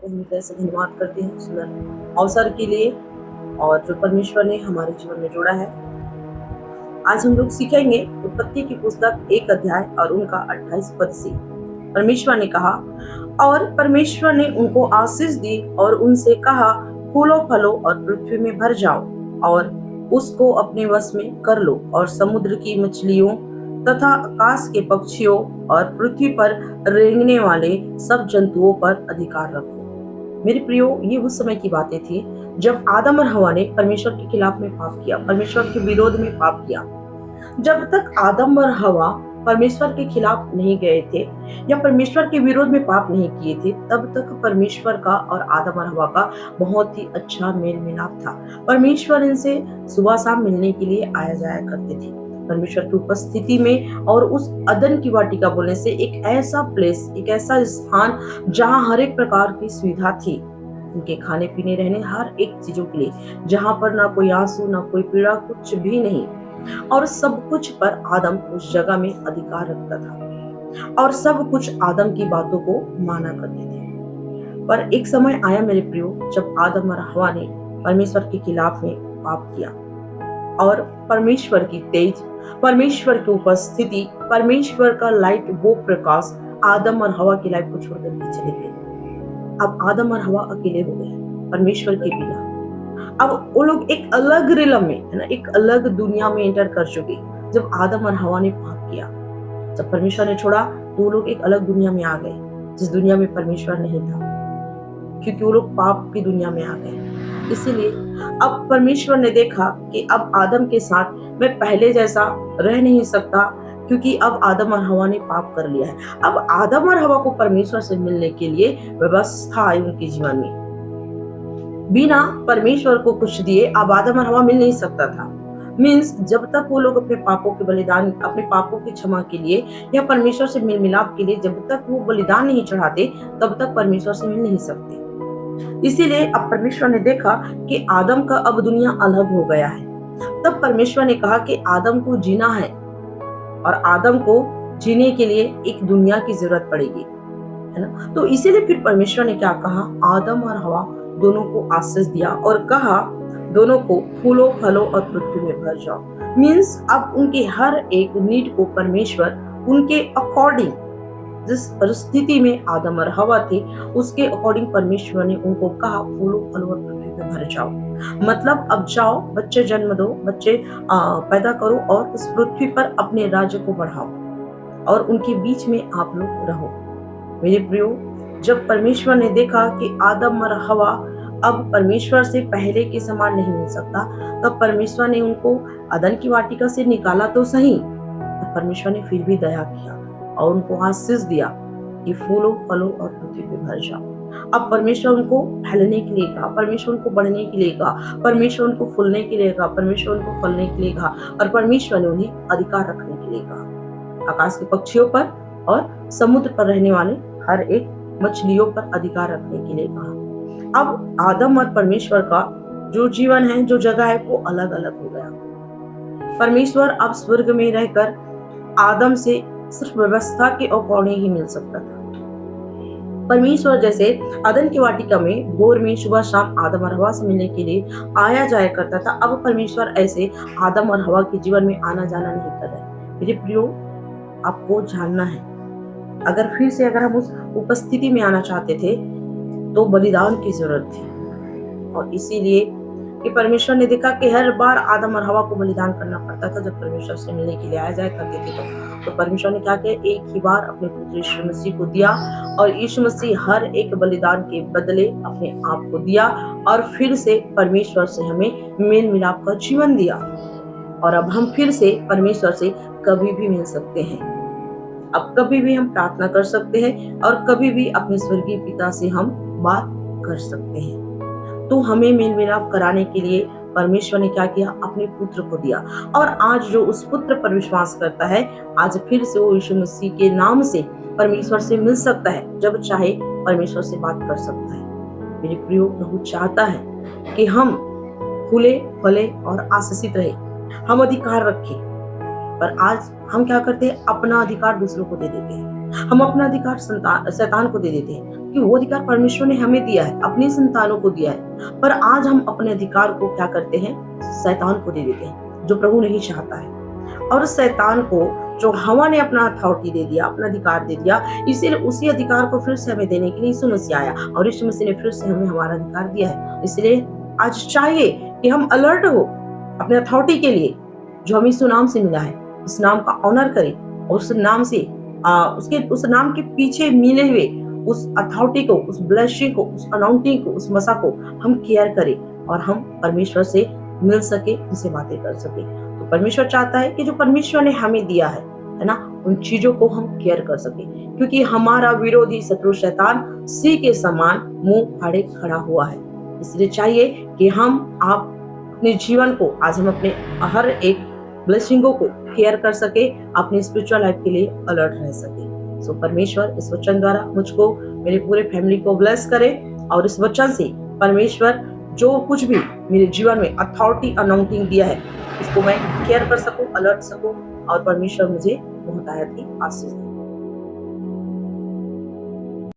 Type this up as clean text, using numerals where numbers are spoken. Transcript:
पूरी तरह से धन्यवाद करते हैं सुंदर अवसर के लिए और जो परमेश्वर ने हमारे जीवन में जोड़ा है। आज हम लोग सीखेंगे उत्पत्ति की पुस्तक 1 अध्याय और उनका 28 पद से। परमेश्वर ने कहा, और परमेश्वर ने उनको आशीष दी और उनसे कहा, फूलो फलो और पृथ्वी में भर जाओ और उसको अपने वश में कर लो और समुद्र की मछलियों तथा आकाश के पक्षियों और पृथ्वी पर रेंगने वाले सब जंतुओं पर अधिकार रखो। मेरे प्रियो, ये उस समय की बातें थी जब आदम और हवा ने परमेश्वर के खिलाफ में पाप किया, परमेश्वर के विरोध में पाप किया। जब तक आदम और हवा परमेश्वर के खिलाफ नहीं गए थे या परमेश्वर के विरोध में पाप नहीं किए थे, तब तक परमेश्वर का और आदम और हवा का बहुत ही अच्छा मेल मिलाप था। परमेश्वर इनसे सुबह शाम मिलने के लिए आया जाया करते थे। परमेश्वर की उपस्थिति में और उस अदन की वाटिका बोलने से एक ऐसा प्लेस, एक ऐसा स्थान जहाँ हर एक प्रकार की सुविधा थी, उनके खाने पीने रहने हर एक चीजों के लिए, जहाँ पर ना कोई आंसू ना कोई पीड़ा, कुछ भी नहीं, और सब कुछ पर आदम उस जगह में अधिकार रखता था और सब कुछ आदम की बातों को माना करते थे। पर एक समय आया मेरे प्रियो, जब आदम और हवा ने परमेश्वर के खिलाफ में पाप किया और परमेश्वर की तेज, परमेश्वर की उपस्थिति, परमेश्वर का लाइट, वो प्रकाश आदम और हवा की लाइफ को छोड़कर के चले गए। अब आदम और हवा अकेले हो गए परमेश्वर के बिना। अब वो लोग एक अलग रिलम में, है ना, एक अलग दुनिया में एंटर कर चुके। जब आदम और हवा ने पाप किया, जब परमेश्वर ने छोड़ा, तो वो लोग एक अलग दुनिया में आ गए, जिस दुनिया में परमेश्वर नहीं था, क्योंकि वो लोग पाप की दुनिया में आ गए। इसीलिए अब परमेश्वर ने देखा कि अब आदम के साथ मैं पहले जैसा रह नहीं सकता, क्योंकि अब आदम और हवा ने पाप कर लिया है। अब आदम और हवा को परमेश्वर से मिलने के लिए व्यवस्था आई उनके जीवन में। बिना परमेश्वर को कुछ दिए अब आदम और हवा मिल नहीं सकता था। मीन्स जब तक वो लोग अपने पापों के बलिदान, अपने पापों की क्षमा के लिए या परमेश्वर से मेल मिलाप के लिए जब तक वो बलिदान नहीं चढ़ाते, तब तक परमेश्वर से मिल नहीं सकते। इसीलिए अब परमेश्वर ने देखा कि आदम का अब दुनिया अलग हो गया है। तब परमेश्वर ने कहा कि आदम को जीना है और आदम को जीने के लिए एक दुनिया की जरूरत पड़ेगी, है ना। तो इसीलिए फिर परमेश्वर ने क्या कहा, आदम और हवा दोनों को आशीष दिया और कहा, दोनों को फूलो फलो और पृथ्वी में भर जाओ। मीन्स अब उनके हर एक नीड को परमेश्वर उनके अकॉर्डिंग, जिस परिस्थिति में आदम और हवा थे उसके अकॉर्डिंग परमेश्वर ने उनको कहा, फूलो फलो और पृथ्वी में भर जाओ। मतलब अब जाओ, बच्चे जन्म दो, बच्चे पैदा करो और इस पृथ्वी पर अपने राज्य को बढ़ाओ और उनके बीच में आप लोग रहो। मेरे प्रियो, जब परमेश्वर ने देखा कि आदम और हवा अब परमेश्वर से पहले के समान नहीं मिल सकता, तब परमेश्वर ने उनको अदन की वाटिका से निकाला तो सही, पर परमेश्वर ने फिर भी दया किया और उनको आशीष दिया कि फूलो फलो और पृथ्वी पे भर जाओ। अब परमेश्वर उनको फैलने के लिए कहा, परमेश्वर उनको बढ़ने के लिए कहा, परमेश्वर उनको फूलने के लिए कहा, परमेश्वर उनको फलने के लिए कहा और परमेश्वर ने उन्हें अधिकार रखने के लिए कहा। आकाश के पक्षियों पर और समुद्र पर रहने वाले हर एक मछलियों पर अधिकार रखने के लिए कहा। अब आदम और परमेश्वर का जो जीवन है, जो जगह है, वो अलग अलग हो गया। परमेश्वर अब स्वर्ग में रहकर आदम से सिर्फ व्यवस्था के अकॉर्डिंग ही मिल सकता था। परमेश्वर जैसे अदन की वाटिका में भोर में सुबह शाम आदम और हवा से मिलने के लिए आया जाया करता था, अब परमेश्वर ऐसे आदम और हवा के जीवन में आना जाना नहीं कर रहे। मेरे प्रियो, आपको जानना है, अगर फिर से अगर हम उस उपस्थिति में आना चाहते थे तो बलिदान की जरूरत थी। और इसीलिए कि परमेश्वर ने देखा कि हर बार आदम और हवा को बलिदान करना पड़ता था जब परमेश्वर से मिलने के लिए आया जाया करते थे। तो परमेश्वर ने क्या किया, एक ही बार अपने पुत्र यीशु मसीह को दिया और यीशु मसीह हर एक बलिदान के बदले अपने आप को दिया और फिर से परमेश्वर से हमें मेल मिलाप का जीवन दिया। और अब हम फिर से परमेश्वर से कभी भी मिल सकते हैं। अब कभी भी हम प्रार्थना कर सकते हैं और कभी भी अपने स्वर्गीय पिता से हम बात कर सकते हैं। तो हमें मेल मिलाप कराने के लिए परमेश्वर ने क्या किया, अपने पुत्र को दिया। और आज जो उस पुत्र पर विश्वास करता है, आज फिर से वो यीशु मसीह के नाम से परमेश्वर से मिल सकता है, जब चाहे परमेश्वर से बात कर सकता है। मेरे प्रियो, प्रभु चाहता है कि हम फूले फले और आशीषित रहे, हम अधिकार रखें। पर आज हम क्या करते हैं, अपना अधिकार दूसरों को दे देते हैं। हम अपना अधिकार शैतान को दे देते हैं कि वो अधिकार परमेश्वर ने हमें दिया है, अपनी संतानों को दिया है, पर आज हम अपने अधिकार को क्या करते हैं, शैतान को दे देते हैं, जो प्रभु नहीं चाहता है। और शैतान को जो हवा ने अपना अथॉरिटी दे दिया, अपना अधिकार दे दिया, इसीलिए उसी अधिकार को फिर से हमें देने के लिए यीशु मसीह आया और यीशु मसीह ने फिर से हमें हमारा अधिकार दिया है। इसलिए आज चाहिए कि हम अलर्ट हो अपने अथॉरिटी के लिए जो हमें यीशु नाम से मिला है, उस नाम का ऑनर करें और उस नाम से उस नाम के पीछे मिले हुए उस अथॉरिटी को, उस ब्लेसिंग को, उस अनाउंटिंग को, उस मसा को हम केयर करें और हम परमेश्वर से मिल सके, उनसे बातें कर सके। तो परमेश्वर चाहता है कि जो परमेश्वर ने हमें दिया है ना, उन चीजों को हम केयर कर सके, क्योंकि हमारा विरोधी शत्रु शैतान सिंह के समान मुंह फाड़े खड़ा हुआ है। इसलिए चाहिए कि आप अपने जीवन को, आज हम अपने हर एक ब्लेसिंगों को केयर कर सके, अपनी स्पिरिचुअल लाइफ के लिए अलर्ट रह सके। सो परमेश्वर इस वचन द्वारा मुझको, मेरे पूरे फैमिली को ब्लेस करे और इस वचन से परमेश्वर जो कुछ भी मेरे जीवन में अथॉरिटी अनाउंटिंग दिया है, उसको मैं केयर कर सकूं, अलर्ट सकूं और परमेश्वर मुझे बहुत आयत की आशीष दे।